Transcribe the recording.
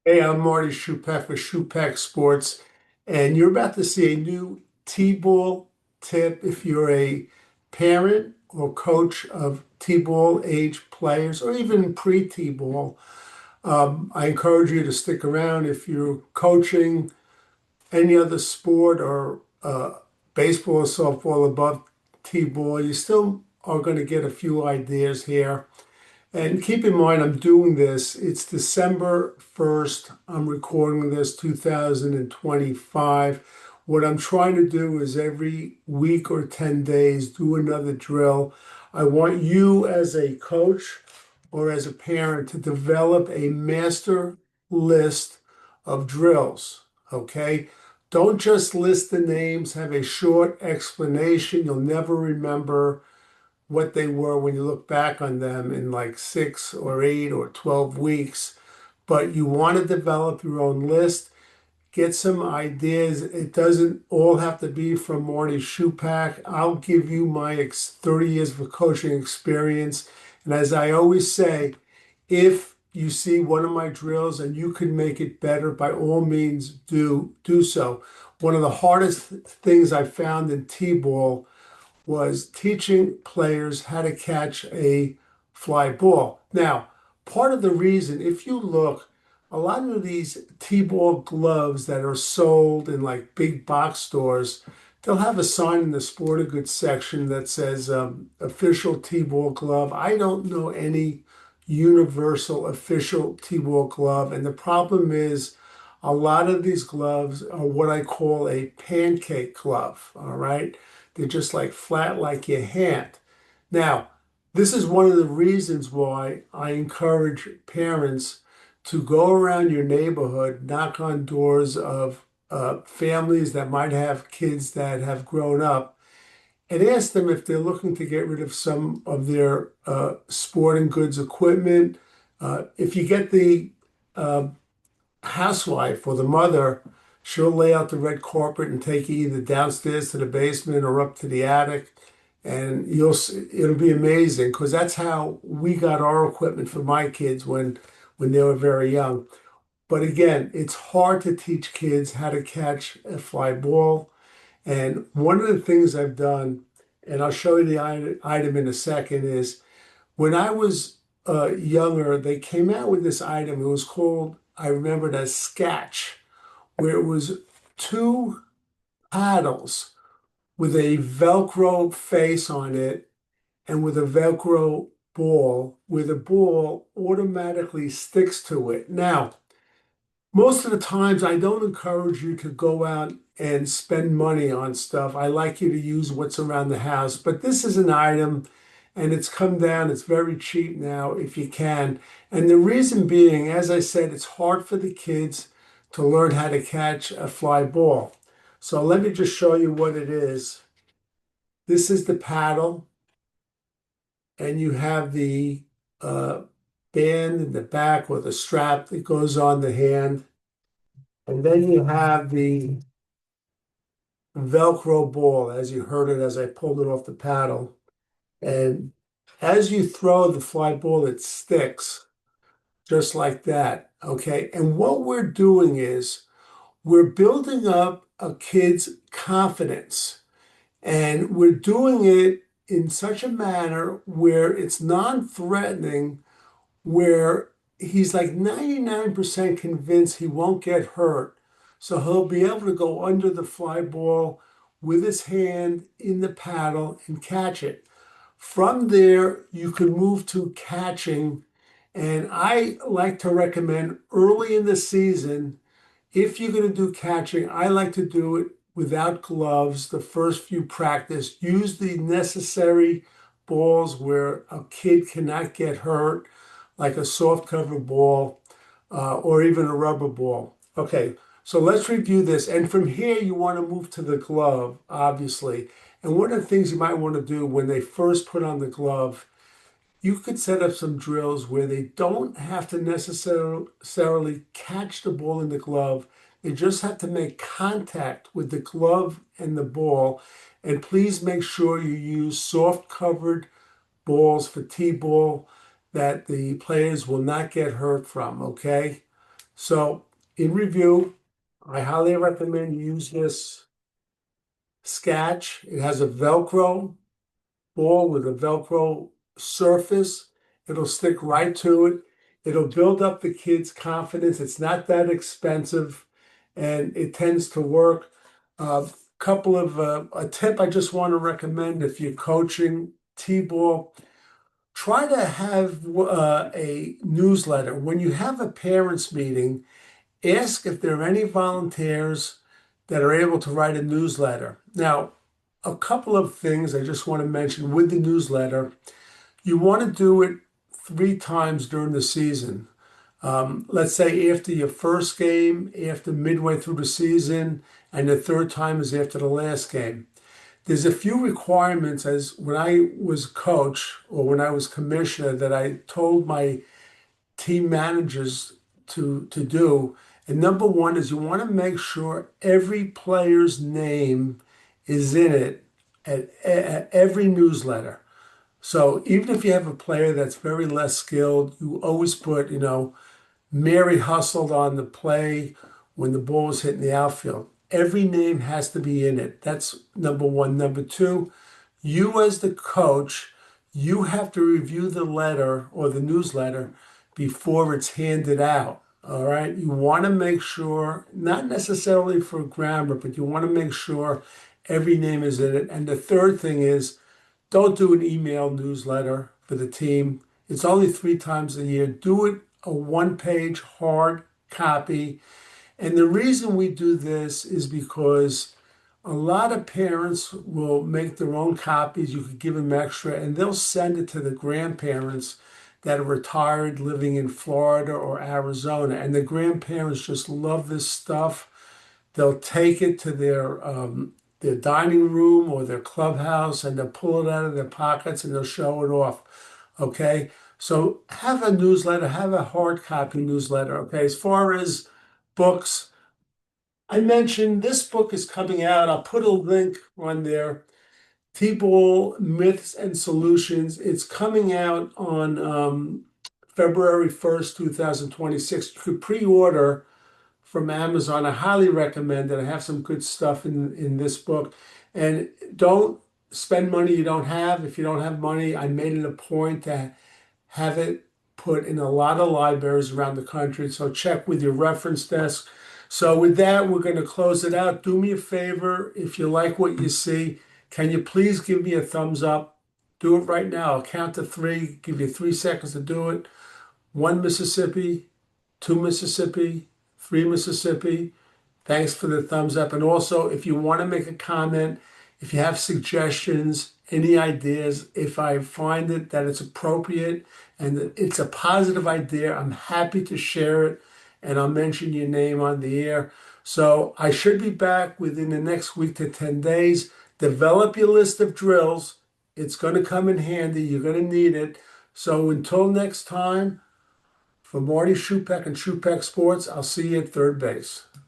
Hey, I'm Marty Schupak with Schupak Sports, and you're about to see a new T-ball tip if you're a parent or coach of T-ball age players or even pre-T-ball. I encourage you to stick around if you're coaching any other sport or baseball or softball above T-ball. You still are going to get a few ideas here. And keep in mind, I'm doing this. It's December 1st. I'm recording this 2025. What I'm trying to do is every week or 10 days do another drill. I want you as a coach or as a parent to develop a master list of drills, okay? Don't just list the names, have a short explanation. You'll never remember what they were when you look back on them in like 6 or 8 or 12 weeks. But you want to develop your own list, get some ideas. It doesn't all have to be from Marty Schupak. I'll give you my 30 years of coaching experience. And as I always say, if you see one of my drills and you can make it better, by all means do so. One of the hardest things I found in T-ball was teaching players how to catch a fly ball. Now, part of the reason, if you look, a lot of these T-ball gloves that are sold in like big box stores, they'll have a sign in the sporting goods section that says official T-ball glove. I don't know any universal official T-ball glove. And the problem is a lot of these gloves are what I call a pancake glove. All right. They're just like flat like your hand. Now, this is one of the reasons why I encourage parents to go around your neighborhood, knock on doors of families that might have kids that have grown up, and ask them if they're looking to get rid of some of their sporting goods equipment. If you get the uh, housewife or the mother, she'll lay out the red carpet and take you either downstairs to the basement or up to the attic. And it'll be amazing because that's how we got our equipment for my kids when they were very young. But again, it's hard to teach kids how to catch a fly ball. And one of the things I've done, and I'll show you the item in a second, is when I was younger, they came out with this item. It was called, I remember it as Sketch, where it was two paddles with a Velcro face on it and with a Velcro ball, where the ball automatically sticks to it. Now, most of the times, I don't encourage you to go out and spend money on stuff. I like you to use what's around the house. But this is an item and it's come down. It's very cheap now if you can. And the reason being, as I said, it's hard for the kids to learn how to catch a fly ball. So let me just show you what it is. This is the paddle, and you have the uh, band in the back or the strap that goes on the hand. And then you have the Velcro ball, as you heard it as I pulled it off the paddle. And as you throw the fly ball, it sticks just like that. Okay. And what we're doing is we're building up a kid's confidence, and we're doing it in such a manner where it's non-threatening, where he's like 99% convinced he won't get hurt. So he'll be able to go under the fly ball with his hand in the paddle and catch it. From there, you can move to catching. And I like to recommend early in the season, if you're going to do catching, I like to do it without gloves the first few practice. Use the necessary balls where a kid cannot get hurt, like a soft cover ball or even a rubber ball. Okay, so let's review this. And from here, you want to move to the glove, obviously. And one of the things you might want to do when they first put on the glove, you could set up some drills where they don't have to necessarily catch the ball in the glove. They just have to make contact with the glove and the ball. And please make sure you use soft covered balls for T-ball that the players will not get hurt from, okay? So in review, I highly recommend you use this Sketch. It has a Velcro ball with a Velcro surface. It'll stick right to it. It'll build up the kids' confidence. It's not that expensive and it tends to work. Couple of a tip I just want to recommend if you're coaching T-ball, try to have a newsletter. When you have a parents meeting, ask if there are any volunteers that are able to write a newsletter. Now, a couple of things I just want to mention with the newsletter. You want to do it 3 times during the season. Let's say after your first game, after midway through the season, and the third time is after the last game. There's a few requirements as when I was coach or when I was commissioner that I told my team managers to do. And number one is you want to make sure every player's name is in it at every newsletter. So even if you have a player that's very less skilled, you always put, Mary hustled on the play when the ball was hitting the outfield. Every name has to be in it. That's number one. Number two, you as the coach, you have to review the letter or the newsletter before it's handed out. All right. You want to make sure, not necessarily for grammar, but you want to make sure every name is in it. And the third thing is don't do an email newsletter for the team. It's only 3 times a year. Do it a 1-page hard copy. And the reason we do this is because a lot of parents will make their own copies. You could give them extra, and they'll send it to the grandparents that are retired living in Florida or Arizona. And the grandparents just love this stuff. They'll take it to their dining room or their clubhouse and they'll pull it out of their pockets and they'll show it off. Okay. So have a newsletter, have a hard copy newsletter. Okay. As far as books, I mentioned this book is coming out. I'll put a link on there. T-Ball Myths and Solutions. It's coming out on February 1st, 2026. You could pre-order from Amazon. I highly recommend it. I have some good stuff in this book. And don't spend money you don't have. If you don't have money, I made it a point to have it put in a lot of libraries around the country. So check with your reference desk. So with that, we're going to close it out. Do me a favor. If you like what you see, can you please give me a thumbs up? Do it right now. I'll count to 3, give you 3 seconds to do it. 1 Mississippi, 2 Mississippi, 3 Mississippi. Thanks for the thumbs up. And also, if you want to make a comment, if you have suggestions, any ideas, if I find it that it's appropriate and that it's a positive idea, I'm happy to share it and I'll mention your name on the air. So I should be back within the next week to 10 days. Develop your list of drills. It's going to come in handy. You're going to need it. So until next time, for Marty Schupak and Schupak Sports, I'll see you at third base.